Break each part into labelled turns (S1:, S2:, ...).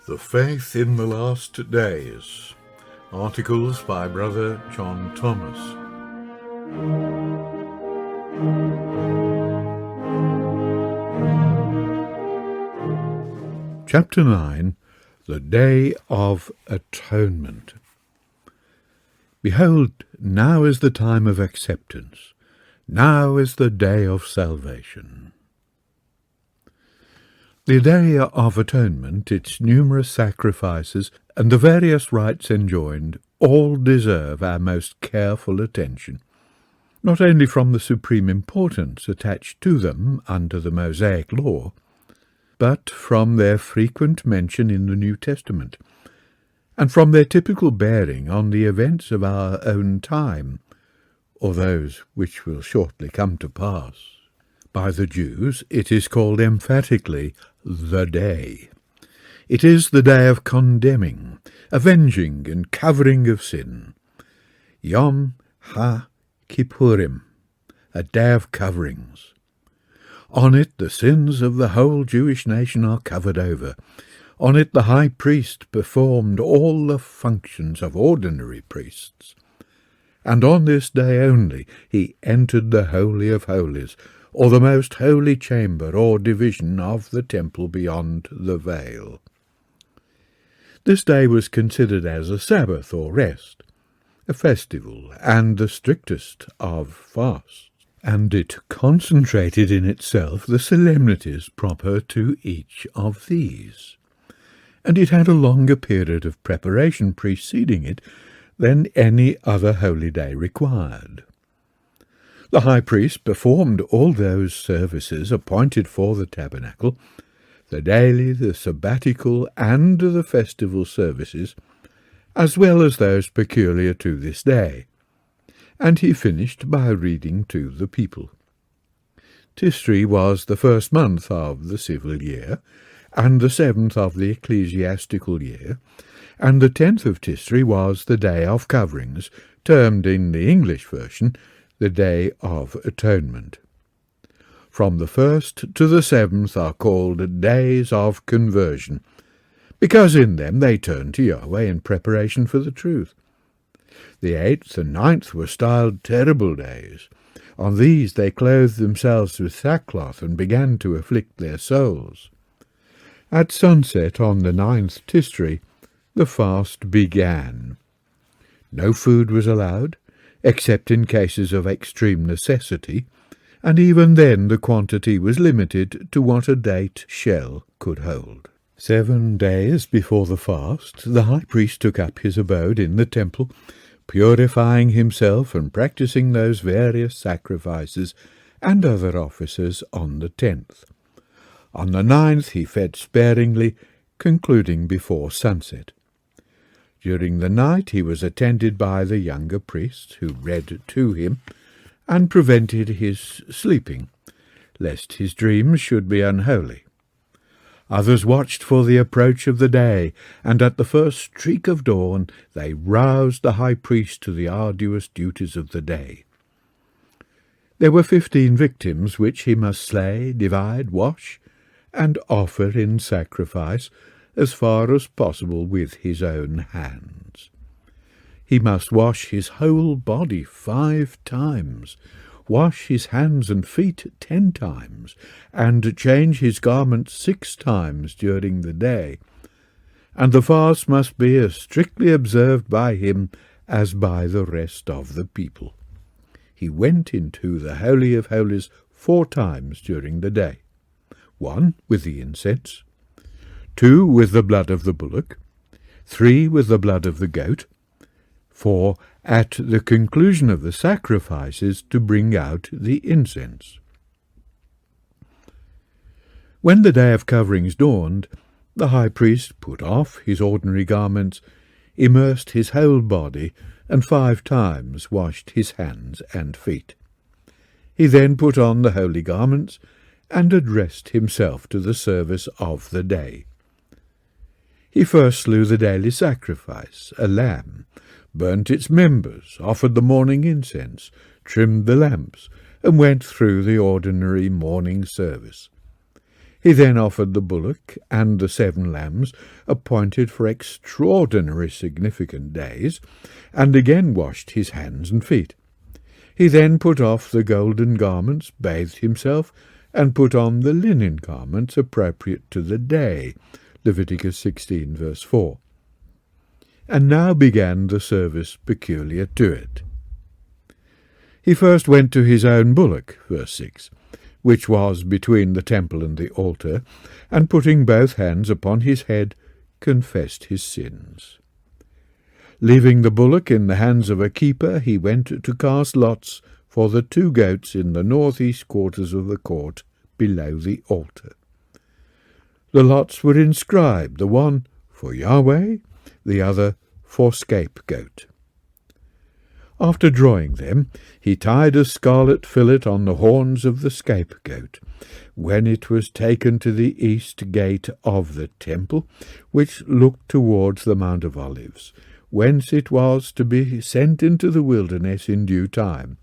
S1: The Faith in the Last Days. Articles by Brother John Thomas. Chapter 9. The Day of Atonement. Behold, now is the time of acceptance. Now is the day of salvation. The Day of Atonement, its numerous sacrifices, and the various rites enjoined, all deserve our most careful attention, not only from the supreme importance attached to them under the Mosaic law, but from their frequent mention in the New Testament, and from their typical bearing on the events of our own time, or those which will shortly come to pass. By the Jews it is called emphatically the Day. It is the day of condemning, avenging, and covering of sin. Yom HaKippurim, a day of coverings. On it the sins of the whole Jewish nation are covered over. On it the high priest performed all the functions of ordinary priests. And on this day only he entered the Holy of Holies, or the most holy chamber or division of the temple beyond the veil. This day was considered as a Sabbath or rest, a festival, and the strictest of fasts, and it concentrated in itself the solemnities proper to each of these, and it had a longer period of preparation preceding it than any other holy day required. The high priest performed all those services appointed for the tabernacle, the daily, the sabbatical, and the festival services, as well as those peculiar to this day, and he finished by reading to the people. Tisri was the first month of the civil year, and the 7th of the ecclesiastical year, and the 10th of Tisri was the Day of Coverings, termed in the English version the Day of Atonement. From the 1st to the 7th are called Days of Conversion, because in them they turn to Yahweh in preparation for the truth. The 8th and 9th were styled Terrible Days. On these they clothed themselves with sackcloth and began to afflict their souls. At sunset on the 9th Tisri, the fast began. No food was allowed, except in cases of extreme necessity, and even then the quantity was limited to what a date shell could hold. 7 days before the fast, the high priest took up his abode in the temple, purifying himself and practicing those various sacrifices and other offices on the 10th. On the 9th he fed sparingly, concluding before sunset. During the night he was attended by the younger priests, who read to him, and prevented his sleeping, lest his dreams should be unholy. Others watched for the approach of the day, and at the first streak of dawn they roused the high priest to the arduous duties of the day. There were 15 victims which he must slay, divide, wash, and offer in sacrifice, as far as possible with his own hands. He must wash his whole body 5 times, wash his hands and feet 10 times, and change his garments 6 times during the day, and the fast must be as strictly observed by him as by the rest of the people. He went into the Holy of Holies 4 times during the day, 1 with the incense, 2 with the blood of the bullock, 3 with the blood of the goat, 4 at the conclusion of the sacrifices to bring out the incense. When the day of coverings dawned, the high priest put off his ordinary garments, immersed his whole body, and 5 times washed his hands and feet. He then put on the holy garments, and addressed himself to the service of the day. He first slew the daily sacrifice, a lamb, burnt its members, offered the morning incense, trimmed the lamps, and went through the ordinary morning service. He then offered the bullock and the 7 lambs appointed for extraordinary significant days, and again washed his hands and feet. He then put off the golden garments, bathed himself, and put on the linen garments appropriate to the day. Leviticus 16, verse 4. And now began the service peculiar to it. He first went to his own bullock, verse 6, which was between the temple and the altar, and putting both hands upon his head, confessed his sins. Leaving the bullock in the hands of a keeper, he went to cast lots for the 2 goats in the northeast quarters of the court below the altar. The lots were inscribed, the one for Yahweh, the other for scapegoat. After drawing them, he tied a scarlet fillet on the horns of the scapegoat, when it was taken to the east gate of the temple, which looked towards the Mount of Olives, whence it was to be sent into the wilderness in due time,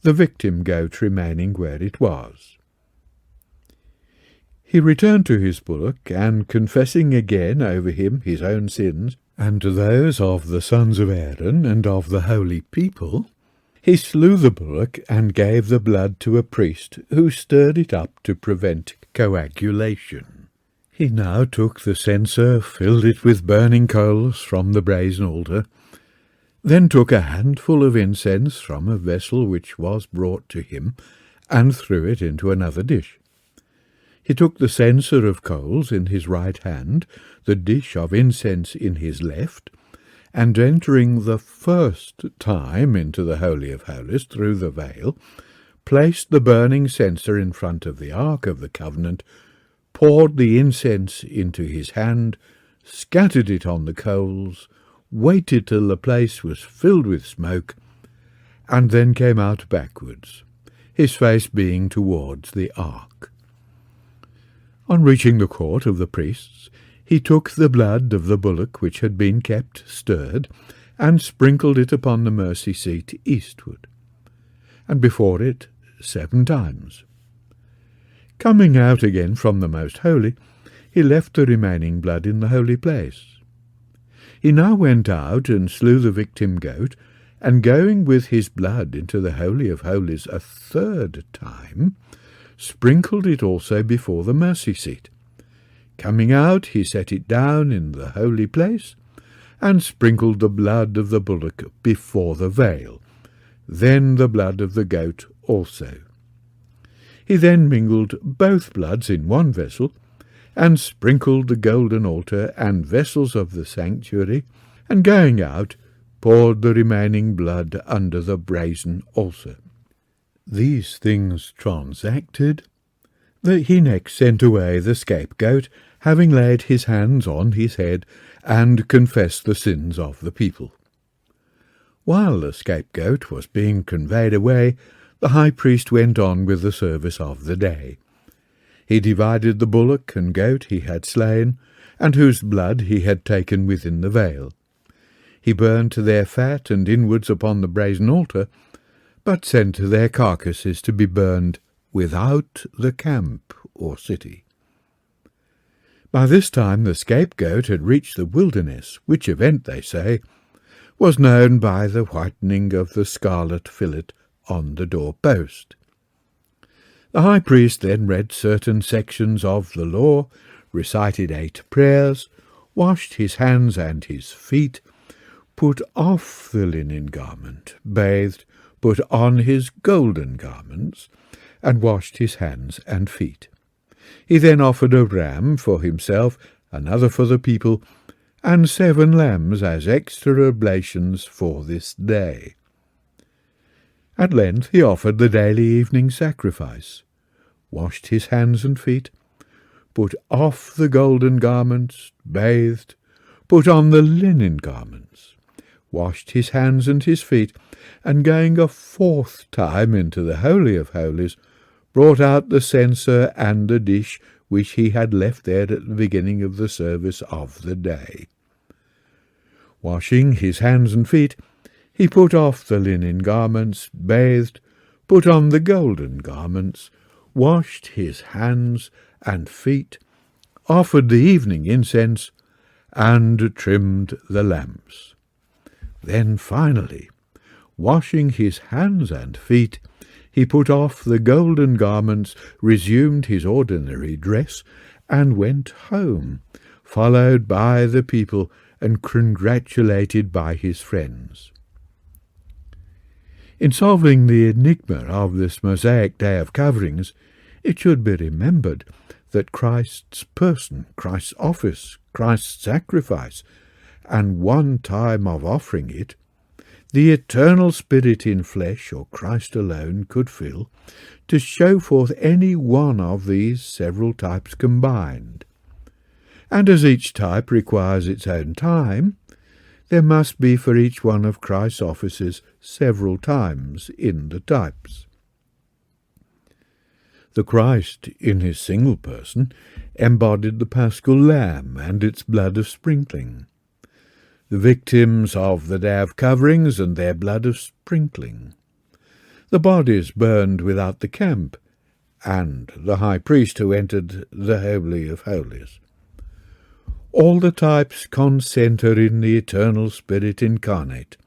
S1: the victim goat remaining where it was. He returned to his bullock, and confessing again over him his own sins, and to those of the sons of Aaron and of the holy people, he slew the bullock and gave the blood to a priest, who stirred it up to prevent coagulation. He now took the censer, filled it with burning coals from the brazen altar, then took a handful of incense from a vessel which was brought to him, and threw it into another dish. He took the censer of coals in his right hand, the dish of incense in his left, and entering the first time into the Holy of Holies through the veil, placed the burning censer in front of the Ark of the Covenant, poured the incense into his hand, scattered it on the coals, waited till the place was filled with smoke, and then came out backwards, his face being towards the Ark. On reaching the court of the priests, he took the blood of the bullock which had been kept stirred, and sprinkled it upon the mercy seat eastward, and before it 7 times. Coming out again from the most holy, he left the remaining blood in the holy place. He now went out and slew the victim goat, and going with his blood into the Holy of Holies a 3rd time, sprinkled it also before the mercy seat. Coming out, he set it down in the holy place, and sprinkled the blood of the bullock before the veil, then the blood of the goat also. He then mingled both bloods in one vessel, and sprinkled the golden altar and vessels of the sanctuary, and going out, poured the remaining blood under the brazen altar. These things transacted, he next sent away the scapegoat, having laid his hands on his head, and confessed the sins of the people. While the scapegoat was being conveyed away, the high priest went on with the service of the day. He divided the bullock and goat he had slain, and whose blood he had taken within the veil. He burnt their fat and inwards upon the brazen altar, but sent their carcasses to be burned without the camp or city. By this time the scapegoat had reached the wilderness, which event, they say, was known by the whitening of the scarlet fillet on the doorpost. The high priest then read certain sections of the law, recited 8 prayers, washed his hands and his feet, put off the linen garment, bathed, put on his golden garments, and washed his hands and feet. He then offered a ram for himself, another for the people, and 7 lambs as extra oblations for this day. At length he offered the daily evening sacrifice, washed his hands and feet, put off the golden garments, bathed, put on the linen garments, washed his hands and his feet, and going a 4th time into the Holy of Holies, brought out the censer and the dish which he had left there at the beginning of the service of the day. Washing his hands and feet, he put off the linen garments, bathed, put on the golden garments, washed his hands and feet, offered the evening incense, and trimmed the lamps. Then finally, washing his hands and feet, he put off the golden garments, resumed his ordinary dress, and went home, followed by the people and congratulated by his friends. In solving the enigma of this Mosaic Day of Coverings, it should be remembered that Christ's person, Christ's office, Christ's sacrifice, and one time of offering it, the eternal Spirit in flesh, or Christ alone, could fill, to show forth any one of these several types combined. And as each type requires its own time, there must be for each one of Christ's offices several times in the types. The Christ, in his single person, embodied the Paschal Lamb and its blood of sprinkling, the victims of the Day of Coverings and their blood of sprinkling, the bodies burned without the camp, and the high priest who entered the Holy of Holies. All the types concentre in the eternal Spirit incarnate,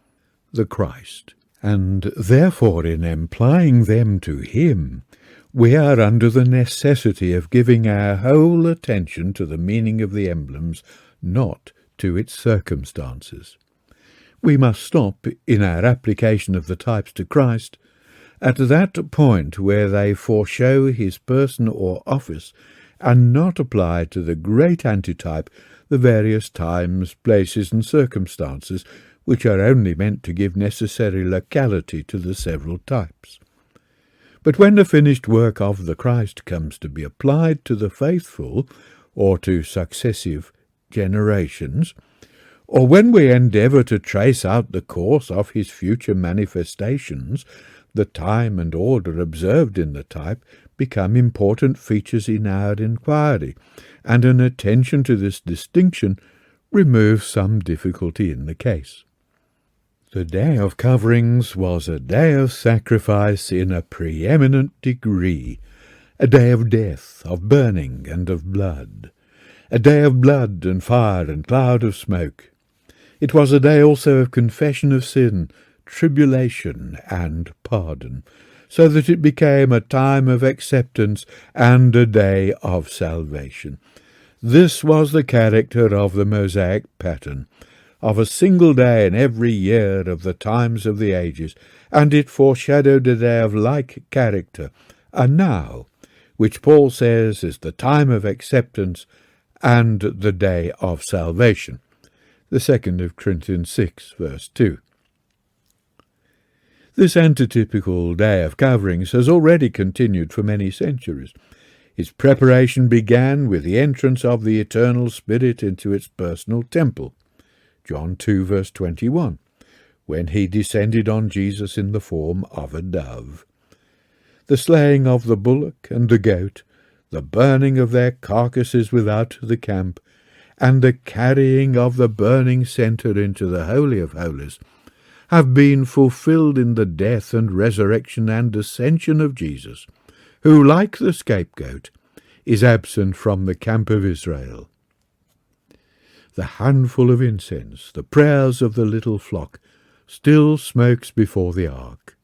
S1: the Christ, and therefore in applying them to him, we are under the necessity of giving our whole attention to the meaning of the emblems, not to its circumstances. We must stop in our application of the types to Christ at that point where they foreshow his person or office, and not apply to the great antitype the various times, places, and circumstances which are only meant to give necessary locality to the several types. But when the finished work of the Christ comes to be applied to the faithful, or to successive generations, or when we endeavour to trace out the course of his future manifestations, the time and order observed in the type become important features in our inquiry, and an attention to this distinction removes some difficulty in the case. The Day of Coverings was a day of sacrifice in a preeminent degree, a day of death, of burning, and of blood, a day of blood and fire and cloud of smoke. It was a day also of confession of sin, tribulation, and pardon, so that it became a time of acceptance and a day of salvation. This was the character of the Mosaic pattern, of a single day in every year of the times of the ages, and it foreshadowed a day of like character, a now, which Paul says is the time of acceptance and the day of salvation. The 2nd of Corinthians 6, verse 2. This antitypical Day of Coverings has already continued for many centuries. Its preparation began with the entrance of the eternal Spirit into its personal temple, John 2, verse 21, when he descended on Jesus in the form of a dove. The slaying of the bullock and the goat, the burning of their carcasses without the camp, and the carrying of the burning censer into the Holy of Holies, have been fulfilled in the death and resurrection and ascension of Jesus, who, like the scapegoat, is absent from the camp of Israel. The handful of incense, the prayers of the little flock, still smokes before the ark.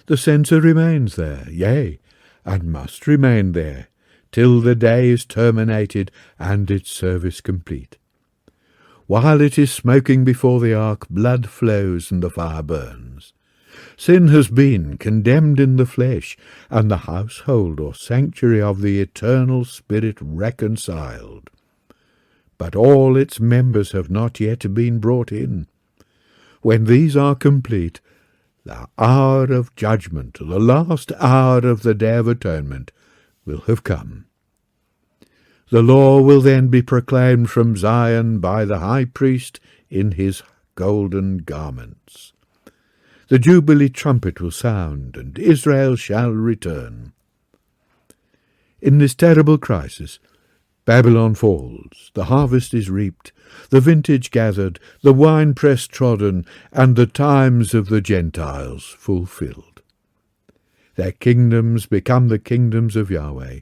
S1: The censer remains there, yea, and must remain there, till the day is terminated and its service complete. While it is smoking before the ark, blood flows and the fire burns. Sin has been condemned in the flesh, and the household or sanctuary of the eternal Spirit reconciled. But all its members have not yet been brought in. When these are complete, the hour of judgment, the last hour of the Day of Atonement, will have come. The law will then be proclaimed from Zion by the high priest in his golden garments. The Jubilee trumpet will sound, and Israel shall return. In this terrible crisis, Babylon falls, the harvest is reaped, the vintage gathered, the winepress trodden, and the times of the Gentiles fulfilled. Their kingdoms become the kingdoms of Yahweh.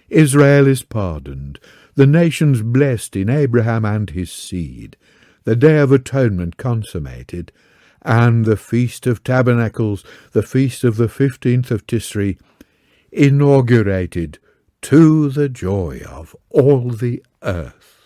S1: Israel is pardoned, the nations blessed in Abraham and his seed, the Day of Atonement consummated, and the Feast of Tabernacles, the feast of the 15th of Tisri, inaugurated to the joy of all the earth.